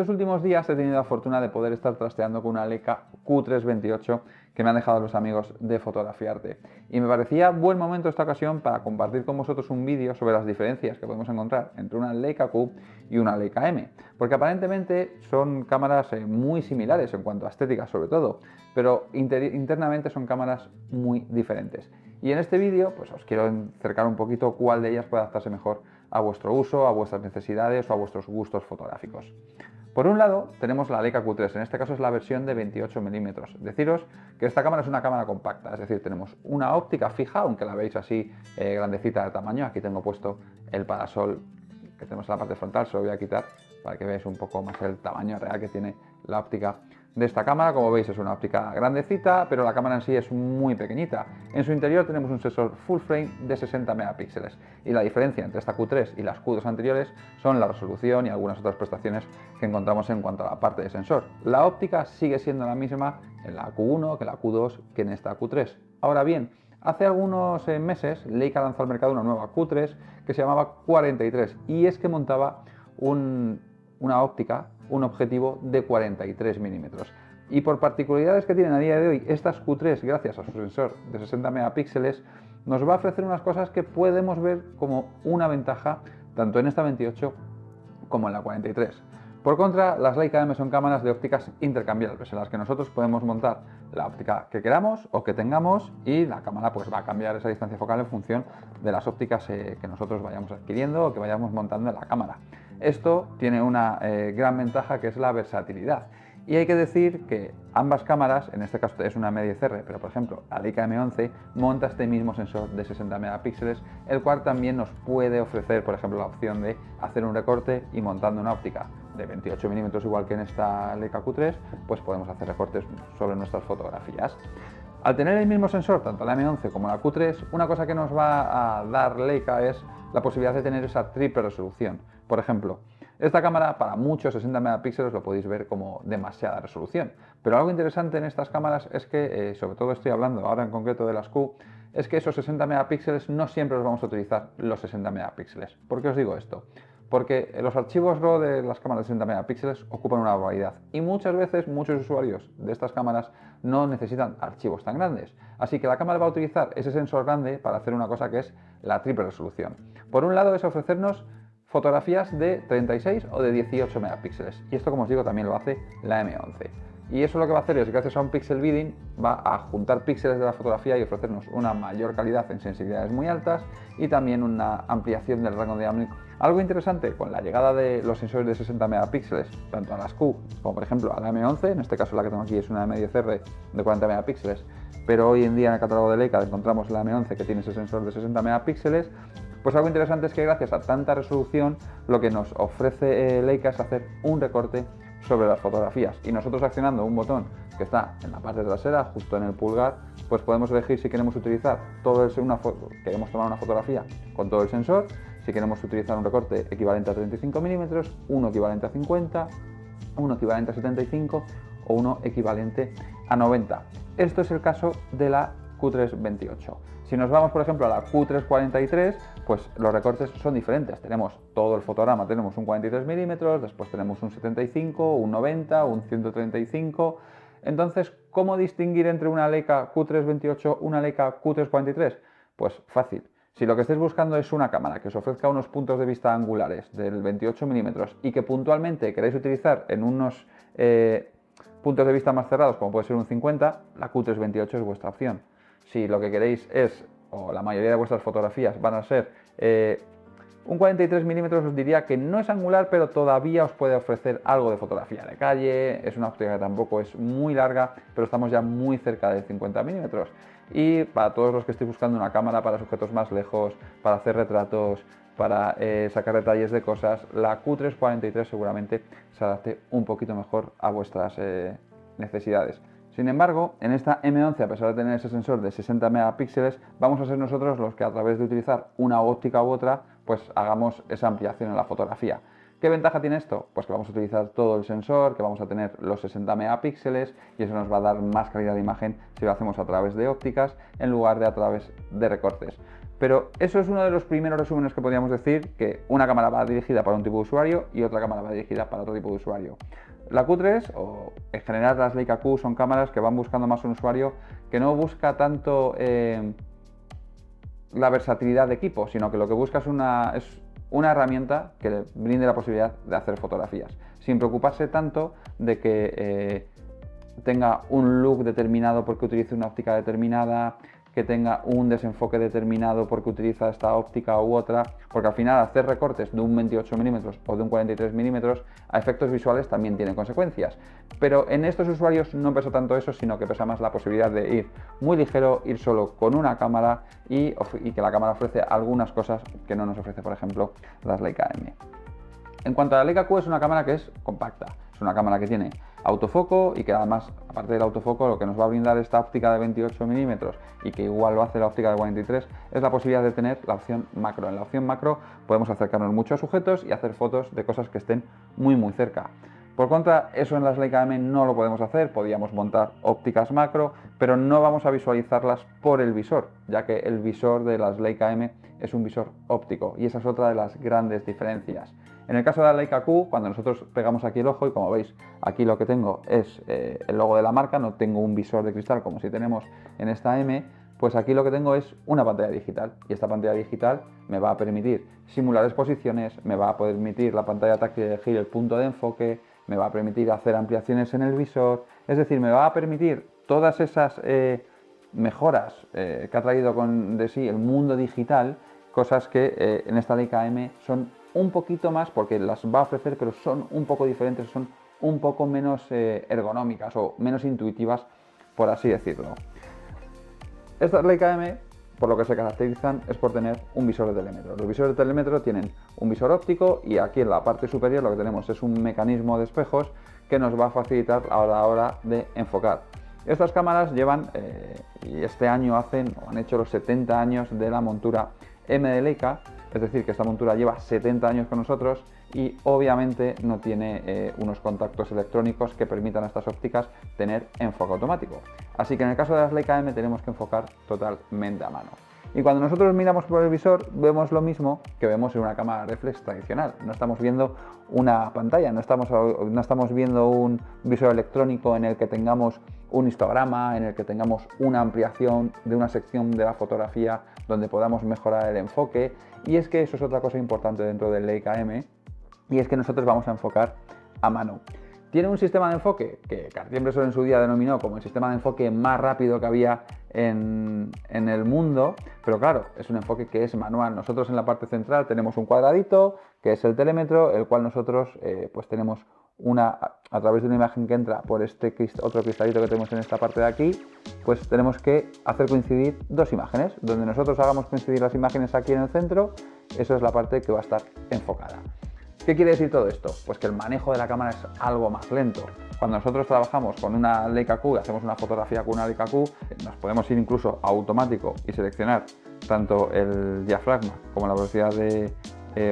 estos últimos días he tenido la fortuna de poder estar trasteando con una Leica Q328 que me han dejado los amigos de Fotografiarte. Y me parecía buen momento esta ocasión para compartir con vosotros un vídeo sobre las diferencias que podemos encontrar entre una Leica Q y una Leica M. Porque aparentemente son cámaras muy similares en cuanto a estética sobre todo, pero internamente son cámaras muy diferentes. Y en este vídeo pues os quiero acercar un poquito cuál de ellas puede adaptarse mejor a vuestro uso, a vuestras necesidades o a vuestros gustos fotográficos. Por un lado tenemos la Leica Q3, en este caso es la versión de 28 milímetros. Deciros que esta cámara es una cámara compacta, es decir, tenemos una óptica fija, aunque la veis así grandecita de tamaño. Aquí tengo puesto el parasol que tenemos en la parte frontal, se lo voy a quitar para que veáis un poco más el tamaño real que tiene la óptica de esta cámara. Como veis es una óptica grandecita, pero la cámara en sí es muy pequeñita. En su interior tenemos un sensor full frame de 60 megapíxeles y la diferencia entre esta Q3 y las Q2 anteriores son la resolución y algunas otras prestaciones que encontramos en cuanto a la parte de sensor. La óptica sigue siendo la misma en la Q1 que en la Q2 que en esta Q3. Ahora bien, hace algunos meses Leica lanzó al mercado una nueva Q3 que se llamaba 43 y es que montaba una óptica, un objetivo de 43 milímetros. Y por particularidades que tienen a día de hoy estas Q3, gracias a su sensor de 60 megapíxeles, nos va a ofrecer unas cosas que podemos ver como una ventaja tanto en esta 28 como en la 43. Por contra, las Leica M son cámaras de ópticas intercambiables, en las que nosotros podemos montar la óptica que queramos o que tengamos y la cámara pues va a cambiar esa distancia focal en función de las ópticas que nosotros vayamos adquiriendo o que vayamos montando en la cámara. Esto tiene una gran ventaja, que es la versatilidad. Y hay que decir que ambas cámaras, en este caso es una M10R, pero por ejemplo la Leica M11 monta este mismo sensor de 60 megapíxeles, el cual también nos puede ofrecer, por ejemplo, la opción de hacer un recorte y montando una óptica de 28 milímetros igual que en esta Leica Q3, pues podemos hacer recortes sobre nuestras fotografías. Al tener el mismo sensor, tanto la M11 como la Q3, una cosa que nos va a dar Leica es la posibilidad de tener esa triple resolución. Por ejemplo, esta cámara para muchos 60 megapíxeles lo podéis ver como demasiada resolución, pero algo interesante en estas cámaras es que, sobre todo estoy hablando ahora en concreto de las Q, es que esos 60 megapíxeles no siempre los vamos a utilizar los 60 megapíxeles. ¿Por qué os digo esto? Porque los archivos RAW de las cámaras de 60 megapíxeles ocupan una barbaridad y muchas veces muchos usuarios de estas cámaras no necesitan archivos tan grandes. Así que la cámara va a utilizar ese sensor grande para hacer una cosa que es la triple resolución. Por un lado es ofrecernos fotografías de 36 o de 18 megapíxeles y esto, como os digo, también lo hace la M11. Y eso lo que va a hacer es, gracias a un pixel bidding, va a juntar píxeles de la fotografía y ofrecernos una mayor calidad en sensibilidades muy altas y también una ampliación del rango dinámico. Algo interesante con la llegada de los sensores de 60 megapíxeles, tanto a las Q como por ejemplo a la M11, en este caso la que tengo aquí es una M10R de 40 megapíxeles, pero hoy en día en el catálogo de Leica encontramos la M11 que tiene ese sensor de 60 megapíxeles, pues algo interesante es que gracias a tanta resolución lo que nos ofrece Leica es hacer un recorte sobre las fotografías y nosotros accionando un botón que está en la parte trasera, justo en el pulgar, pues podemos elegir si queremos utilizar queremos tomar una fotografía con todo el sensor, si queremos utilizar un recorte equivalente a 35 milímetros, uno equivalente a 50, uno equivalente a 75 o uno equivalente a 90. Esto es el caso de la Q328. Si nos vamos, por ejemplo, a la Q343, pues los recortes son diferentes. Tenemos todo el fotograma, tenemos un 43 milímetros, después tenemos un 75, un 90, un 135. Entonces, ¿cómo distinguir entre una Leica Q328 y una Leica Q343? Pues fácil. Si lo que estáis buscando es una cámara que os ofrezca unos puntos de vista angulares del 28 milímetros y que puntualmente queréis utilizar en unos puntos de vista más cerrados, como puede ser un 50, la Q328 es vuestra opción. Si lo que queréis es, o la mayoría de vuestras fotografías van a ser un 43 milímetros, os diría que no es angular, pero todavía os puede ofrecer algo de fotografía de calle. Es una óptica que tampoco es muy larga, pero estamos ya muy cerca de 50 milímetros. Y para todos los que estéis buscando una cámara para sujetos más lejos, para hacer retratos, para sacar detalles de cosas, la Q343 seguramente se adapte un poquito mejor a vuestras necesidades. Sin embargo, en esta M11, a pesar de tener ese sensor de 60 megapíxeles, vamos a ser nosotros los que, a través de utilizar una óptica u otra, pues hagamos esa ampliación en la fotografía. ¿Qué ventaja tiene esto? Pues que vamos a utilizar todo el sensor, que vamos a tener los 60 megapíxeles y eso nos va a dar más calidad de imagen si lo hacemos a través de ópticas en lugar de a través de recortes. Pero eso es uno de los primeros resúmenes que podríamos decir, que una cámara va dirigida para un tipo de usuario y otra cámara va dirigida para otro tipo de usuario. La Q3 o en general las Leica Q son cámaras que van buscando más un usuario que no busca tanto la versatilidad de equipo, sino que lo que busca es una herramienta que le brinde la posibilidad de hacer fotografías, sin preocuparse tanto de que tenga un look determinado porque utilice una óptica determinada, que tenga un desenfoque determinado porque utiliza esta óptica u otra, porque al final hacer recortes de un 28 mm o de un 43 mm a efectos visuales también tiene consecuencias. Pero en estos usuarios no pesa tanto eso, sino que pesa más la posibilidad de ir muy ligero, ir solo con una cámara y que la cámara ofrece algunas cosas que no nos ofrece, por ejemplo, las Leica M. En cuanto a la Leica Q, es una cámara que es compacta, es una cámara que tiene autofoco y que además, aparte del autofoco, lo que nos va a brindar esta óptica de 28 mm y que igual lo hace la óptica de 43 es la posibilidad de tener la opción macro. En la opción macro podemos acercarnos mucho a sujetos y hacer fotos de cosas que estén muy cerca. Por contra, eso en las Leica M no lo podemos hacer, podríamos montar ópticas macro, pero no vamos a visualizarlas por el visor, ya que el visor de las Leica M es un visor óptico y esa es otra de las grandes diferencias. En el caso de la Leica Q, cuando nosotros pegamos aquí el ojo y como veis aquí lo que tengo es el logo de la marca, no tengo un visor de cristal como si tenemos en esta M, pues aquí lo que tengo es una pantalla digital y esta pantalla digital me va a permitir simular exposiciones, me va a permitir la pantalla táctil elegir el punto de enfoque, me va a permitir hacer ampliaciones en el visor, es decir, me va a permitir todas esas mejoras que ha traído de sí el mundo digital, cosas que en esta Leica M son un poquito más, porque las va a ofrecer, pero son un poco diferentes, son un poco menos ergonómicas o menos intuitivas, por así decirlo. Estas Leica M, por lo que se caracterizan, es por tener un visor de telémetro. Los visores de telémetro tienen un visor óptico y aquí en la parte superior lo que tenemos es un mecanismo de espejos que nos va a facilitar a la hora de enfocar. Estas cámaras llevan, y este año han hecho los 70 años de la montura M de Leica, es decir, que esta montura lleva 70 años con nosotros y obviamente no tiene unos contactos electrónicos que permitan a estas ópticas tener enfoque automático. Así que en el caso de las Leica M tenemos que enfocar totalmente a mano. Y cuando nosotros miramos por el visor vemos lo mismo que vemos en una cámara reflex tradicional. No estamos viendo una pantalla, no estamos viendo un visor electrónico en el que tengamos un histograma, en el que tengamos una ampliación de una sección de la fotografía donde podamos mejorar el enfoque. Y es que eso es otra cosa importante dentro del Leica M, y es que nosotros vamos a enfocar a mano. Tiene un sistema de enfoque que Cartier-Bresson en su día denominó como el sistema de enfoque más rápido que había en el mundo, pero claro, es un enfoque que es manual. Nosotros en la parte central tenemos un cuadradito que es el telémetro, el cual nosotros pues tenemos a través de una imagen que entra por este otro cristalito que tenemos en esta parte de aquí, pues tenemos que hacer coincidir dos imágenes. Donde nosotros hagamos coincidir las imágenes aquí en el centro, eso es la parte que va a estar enfocada. ¿Qué quiere decir todo esto? Pues que el manejo de la cámara es algo más lento. Cuando nosotros trabajamos con una Leica Q y hacemos una fotografía con una Leica Q, nos podemos ir incluso a automático y seleccionar tanto el diafragma como la velocidad de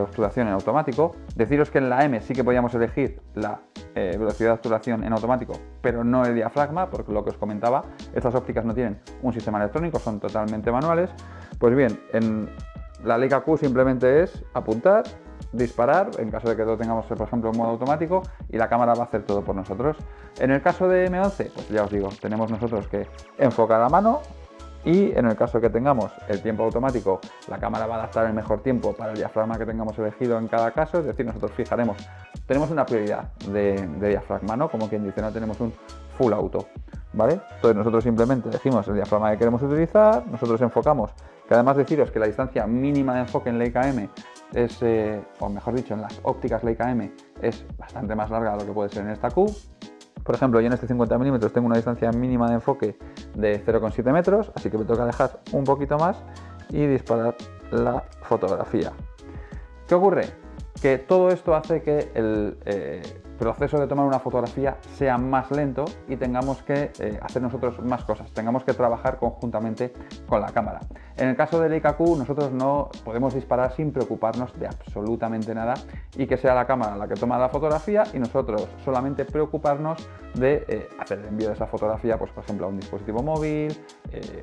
obturación en automático. Deciros que en la M sí que podíamos elegir la velocidad de obturación en automático, pero no el diafragma, porque lo que os comentaba, estas ópticas no tienen un sistema electrónico, son totalmente manuales. Pues bien, en la Leica Q simplemente es apuntar, disparar, en caso de que lo tengamos, por ejemplo, en modo automático, y la cámara va a hacer todo por nosotros. En el caso de M11, pues ya os digo, tenemos nosotros que enfocar a mano, y en el caso que tengamos el tiempo automático, la cámara va a adaptar el mejor tiempo para el diafragma que tengamos elegido en cada caso, es decir, nosotros fijaremos, tenemos una prioridad de diafragma, ¿no? Como quien dice, no tenemos un full auto, ¿vale? Entonces nosotros simplemente elegimos el diafragma que queremos utilizar, nosotros enfocamos, que además deciros que la distancia mínima de enfoque en Leica M es, o mejor dicho, en las ópticas Leica M es bastante más larga de lo que puede ser en esta Q. Por ejemplo, yo en este 50 mm tengo una distancia mínima de enfoque de 0,7 metros, así que me toca dejar un poquito más y disparar la fotografía. ¿Qué ocurre? Que todo esto hace que el proceso de tomar una fotografía sea más lento y tengamos que hacer nosotros más cosas, tengamos que trabajar conjuntamente con la cámara. En el caso de Leica Q, nosotros no podemos disparar sin preocuparnos de absolutamente nada y que sea la cámara la que toma la fotografía y nosotros solamente preocuparnos de hacer el envío de esa fotografía, pues por ejemplo a un dispositivo móvil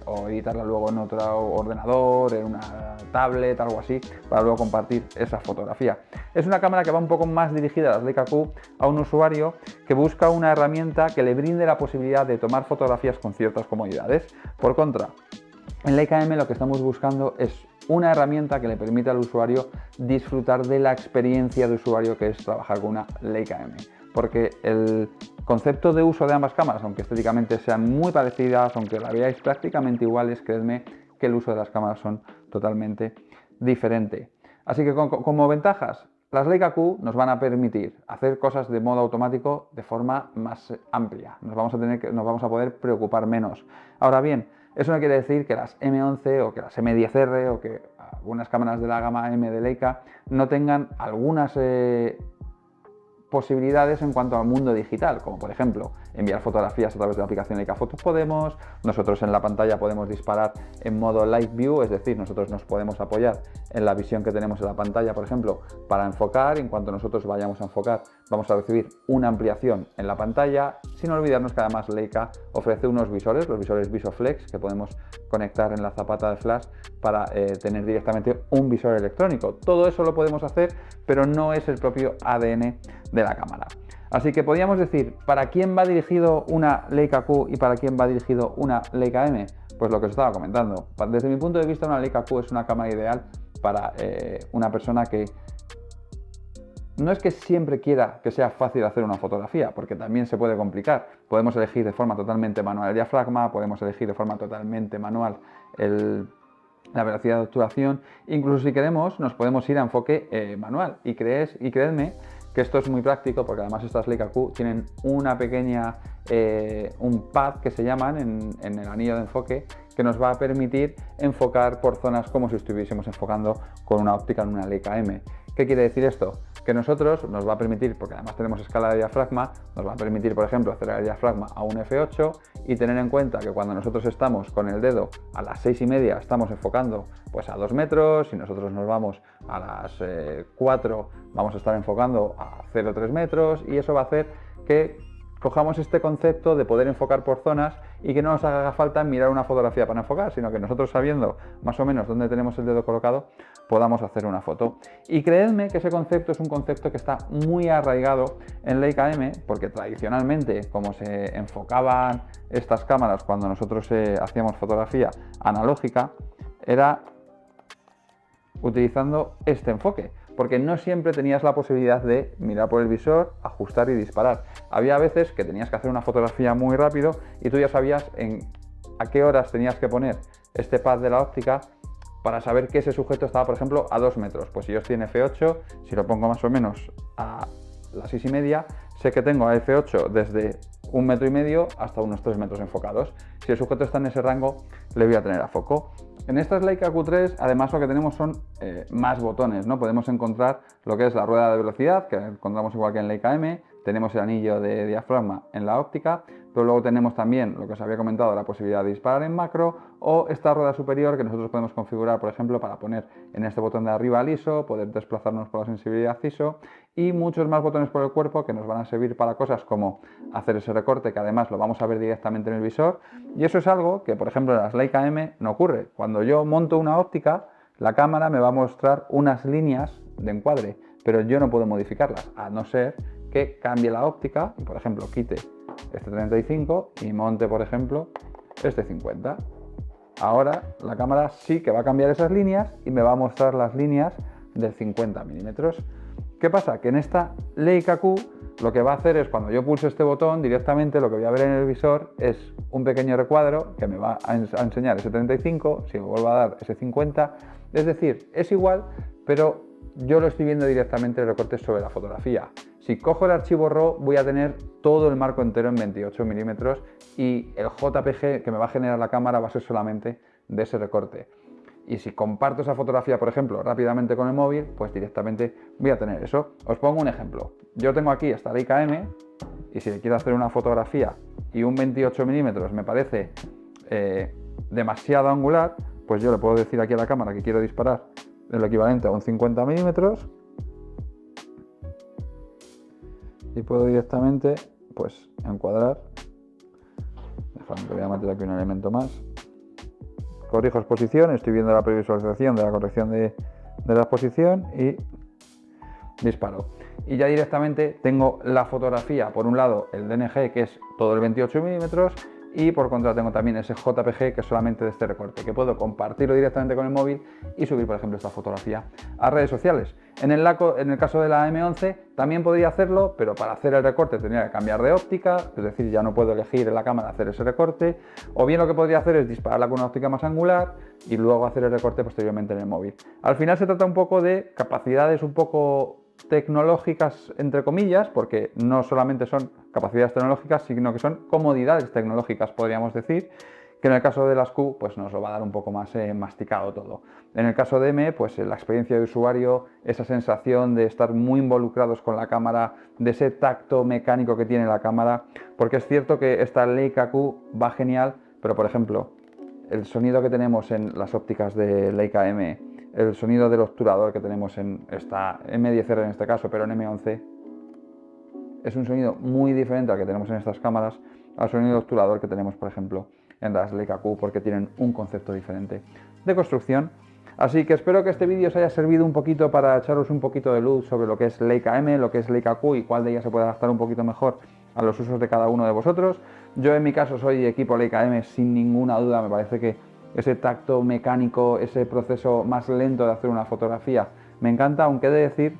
o editarla luego en otro ordenador, en una tablet, algo así, para luego compartir esa fotografía. Es una cámara que va un poco más dirigida a las Leica Q a un usuario que busca una herramienta que le brinde la posibilidad de tomar fotografías con ciertas comodidades. Por contra, en Leica M lo que estamos buscando es una herramienta que le permita al usuario disfrutar de la experiencia de usuario que es trabajar con una Leica M. Porque el concepto de uso de ambas cámaras, aunque estéticamente sean muy parecidas, aunque la veáis prácticamente iguales, creedme que el uso de las cámaras son totalmente diferentes. Así que como ventajas, las Leica Q nos van a permitir hacer cosas de modo automático de forma más amplia. Nos vamos a poder preocupar menos. Ahora bien, eso no quiere decir que las M11 o que las M10R o que algunas cámaras de la gama M de Leica no tengan algunas posibilidades en cuanto al mundo digital, como por ejemplo enviar fotografías a través de la aplicación Leica Fotos podemos, nosotros en la pantalla podemos disparar en modo Live View, es decir, nosotros nos podemos apoyar en la visión que tenemos en la pantalla, por ejemplo, para enfocar, y en cuanto nosotros vayamos a enfocar vamos a recibir una ampliación en la pantalla, sin olvidarnos que además Leica ofrece unos visores, los visores VisoFlex, que podemos conectar en la zapata de flash para tener directamente un visor electrónico. Todo eso lo podemos hacer, pero no es el propio ADN de la cámara. Así que podríamos decir, ¿para quién va dirigido una Leica Q y para quién va dirigido una Leica M? Pues lo que os estaba comentando. Desde mi punto de vista, una Leica Q es una cámara ideal para una persona que no es que siempre quiera que sea fácil hacer una fotografía, porque también se puede complicar. Podemos elegir de forma totalmente manual el diafragma, podemos elegir de forma totalmente manual la velocidad de obturación, incluso si queremos nos podemos ir a enfoque manual. Y creedme que esto es muy práctico, porque además estas Leica Q tienen una pequeña, un pad que se llaman en el anillo de enfoque, que nos va a permitir enfocar por zonas como si estuviésemos enfocando con una óptica en una Leica M. ¿Qué quiere decir esto? Que nosotros nos va a permitir, porque además tenemos escala de diafragma, nos va a permitir, por ejemplo, hacer el diafragma a un f8 y tener en cuenta que cuando nosotros estamos con el dedo a las 6:30 estamos enfocando pues a 2 metros, si nosotros nos vamos a las 4 vamos a estar enfocando a 0,3 metros, y eso va a hacer que cojamos este concepto de poder enfocar por zonas y que no nos haga falta mirar una fotografía para enfocar, sino que nosotros, sabiendo más o menos dónde tenemos el dedo colocado, podamos hacer una foto. Y creedme que ese concepto es un concepto que está muy arraigado en Leica M, porque tradicionalmente, como se enfocaban estas cámaras cuando nosotros hacíamos fotografía analógica, era utilizando este enfoque, porque no siempre tenías la posibilidad de mirar por el visor, ajustar y disparar. Había veces que tenías que hacer una fotografía muy rápido y tú ya sabías a qué horas tenías que poner este pad de la óptica para saber que ese sujeto estaba, por ejemplo, a 2 metros. Pues si yo estoy en f8, si lo pongo más o menos a las 6:30, sé que tengo a f8 desde 1,5 metros hasta unos 3 metros enfocados. Si el sujeto está en ese rango, le voy a tener a foco. En estas Leica Q3, además, lo que tenemos son más botones, ¿no? Podemos encontrar lo que es la rueda de velocidad, que encontramos igual que en Leica M, tenemos el anillo de diafragma en la óptica, pero luego tenemos también lo que os había comentado, la posibilidad de disparar en macro, o esta rueda superior que nosotros podemos configurar, por ejemplo, para poner en este botón de arriba el ISO, poder desplazarnos por la sensibilidad ISO, y muchos más botones por el cuerpo que nos van a servir para cosas como hacer ese recorte, que además lo vamos a ver directamente en el visor, y eso es algo que, por ejemplo, en las Leica M no ocurre. Cuando yo monto una óptica, la cámara me va a mostrar unas líneas de encuadre, pero yo no puedo modificarlas, a no ser que cambie la óptica y, por ejemplo, quite este 35 y monte, por ejemplo, este 50. Ahora la cámara sí que va a cambiar esas líneas y me va a mostrar las líneas del 50 milímetros. ¿Qué pasa? Que en esta Leica Q lo que va a hacer es, cuando yo pulso este botón, directamente lo que voy a ver en el visor es un pequeño recuadro que me va a enseñar ese 35, si me vuelvo a dar ese 50, es decir, es igual, pero yo lo estoy viendo directamente el recorte sobre la fotografía. Si cojo el archivo RAW voy a tener todo el marco entero en 28 milímetros y el JPG que me va a generar la cámara va a ser solamente de ese recorte. Y si comparto esa fotografía, por ejemplo, rápidamente con el móvil, pues directamente voy a tener eso. Os pongo un ejemplo. Yo tengo aquí esta Leica M y si le quiero hacer una fotografía y un 28 milímetros me parece demasiado angular, pues yo le puedo decir aquí a la cámara que quiero disparar el equivalente a un 50 milímetros y puedo directamente pues encuadrar. Déjame que voy a meter aquí un elemento más. Corrijo exposición, estoy viendo la previsualización de la corrección de la exposición y disparo. Y ya directamente tengo la fotografía, por un lado el DNG, que es todo el 28 milímetros, y por contra tengo también ese JPG, que es solamente de este recorte, que puedo compartirlo directamente con el móvil y subir, por ejemplo, esta fotografía a redes sociales. En el caso de la M11 también podría hacerlo, pero para hacer el recorte tendría que cambiar de óptica, es decir, ya no puedo elegir en la cámara hacer ese recorte, o bien lo que podría hacer es dispararla con una óptica más angular y luego hacer el recorte posteriormente en el móvil. Al final se trata un poco de capacidades un poco tecnológicas, entre comillas, porque no solamente son capacidades tecnológicas, sino que son comodidades tecnológicas, podríamos decir, que en el caso de las Q pues nos lo va a dar un poco más masticado todo. En el caso de M, pues la experiencia de usuario, esa sensación de estar muy involucrados con la cámara, de ese tacto mecánico que tiene la cámara, porque es cierto que esta Leica Q va genial, pero por ejemplo, el sonido que tenemos en las ópticas de Leica M, el sonido del obturador que tenemos en esta M10R en este caso, pero en M11, es un sonido muy diferente al que tenemos en estas cámaras, al sonido del obturador que tenemos, por ejemplo, en las Leica Q, porque tienen un concepto diferente de construcción. Así que espero que este vídeo os haya servido un poquito para echaros un poquito de luz sobre lo que es Leica M, lo que es Leica Q y cuál de ellas se puede adaptar un poquito mejor a los usos de cada uno de vosotros. Yo en mi caso soy equipo Leica M sin ninguna duda, me parece que ese tacto mecánico, ese proceso más lento de hacer una fotografía me encanta, aunque he de decir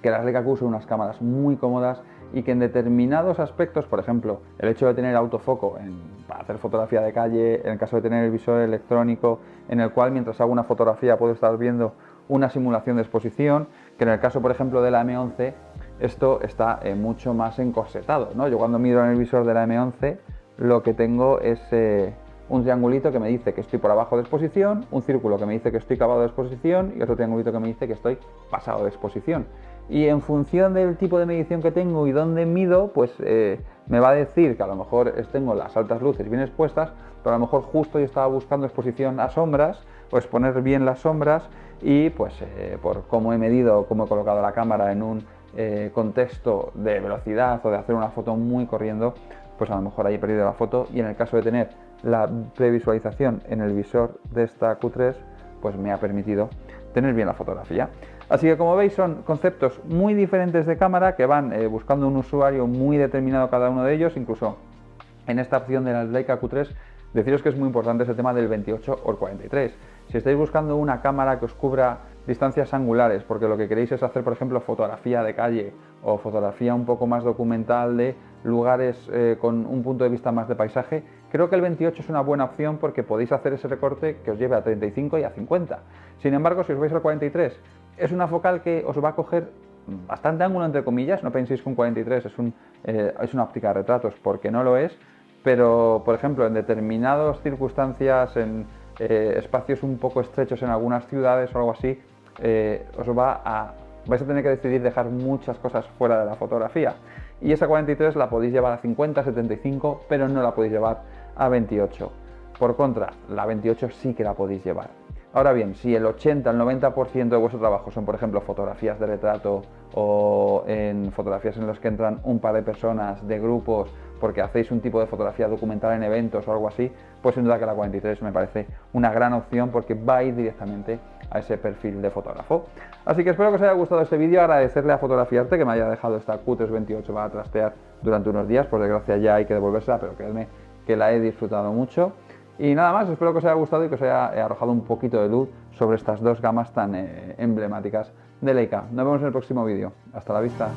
que las Leica Q son unas cámaras muy cómodas y que en determinados aspectos, por ejemplo, el hecho de tener autofoco para hacer fotografía de calle, en el caso de tener el visor electrónico, en el cual mientras hago una fotografía puedo estar viendo una simulación de exposición, que en el caso, por ejemplo, de la M11, esto está mucho más encorsetado, ¿no? Yo cuando miro en el visor de la M11, lo que tengo es un triangulito que me dice que estoy por abajo de exposición, un círculo que me dice que estoy clavado de exposición y otro triangulito que me dice que estoy pasado de exposición. Y en función del tipo de medición que tengo y dónde mido, pues me va a decir que a lo mejor tengo las altas luces bien expuestas, pero a lo mejor justo yo estaba buscando exposición a sombras o exponer bien las sombras y pues por cómo he medido, cómo he colocado la cámara en un contexto de velocidad o de hacer una foto muy corriendo, pues a lo mejor ahí he perdido la foto. Y en el caso de tener la previsualización en el visor de esta Q3, pues me ha permitido tener bien la fotografía. Así que como veis son conceptos muy diferentes de cámara que van buscando un usuario muy determinado cada uno de ellos. Incluso en esta opción de la Leica Q3 deciros que es muy importante ese tema del 28 o el 43. Si estáis buscando una cámara que os cubra distancias angulares porque lo que queréis es hacer, por ejemplo, fotografía de calle o fotografía un poco más documental de lugares con un punto de vista más de paisaje, creo que el 28 es una buena opción porque podéis hacer ese recorte que os lleve a 35 y a 50. Sin embargo, si os vais al 43, es una focal que os va a coger bastante ángulo, entre comillas. No penséis que un 43 es una óptica de retratos, porque no lo es, pero por ejemplo en determinadas circunstancias, en espacios un poco estrechos en algunas ciudades o algo así, vais a tener que decidir dejar muchas cosas fuera de la fotografía. Y esa 43 la podéis llevar a 50, 75, pero no la podéis llevar a 28. Por contra, la 28 sí que la podéis llevar. Ahora bien, si el 80, el 90% de vuestro trabajo son, por ejemplo, fotografías de retrato o en fotografías en las que entran un par de personas, de grupos, porque hacéis un tipo de fotografía documental en eventos o algo así, pues sin duda que la 43 me parece una gran opción porque va a ir directamente a ese perfil de fotógrafo. Así que espero que os haya gustado este vídeo, agradecerle a Fotografiarte que me haya dejado esta Q328 para trastear durante unos días. Por desgracia ya hay que devolvérsela, pero creedme que la he disfrutado mucho. Y nada más, espero que os haya gustado y que os haya arrojado un poquito de luz sobre estas dos gamas tan emblemáticas de Leica. Nos vemos en el próximo vídeo. Hasta la vista.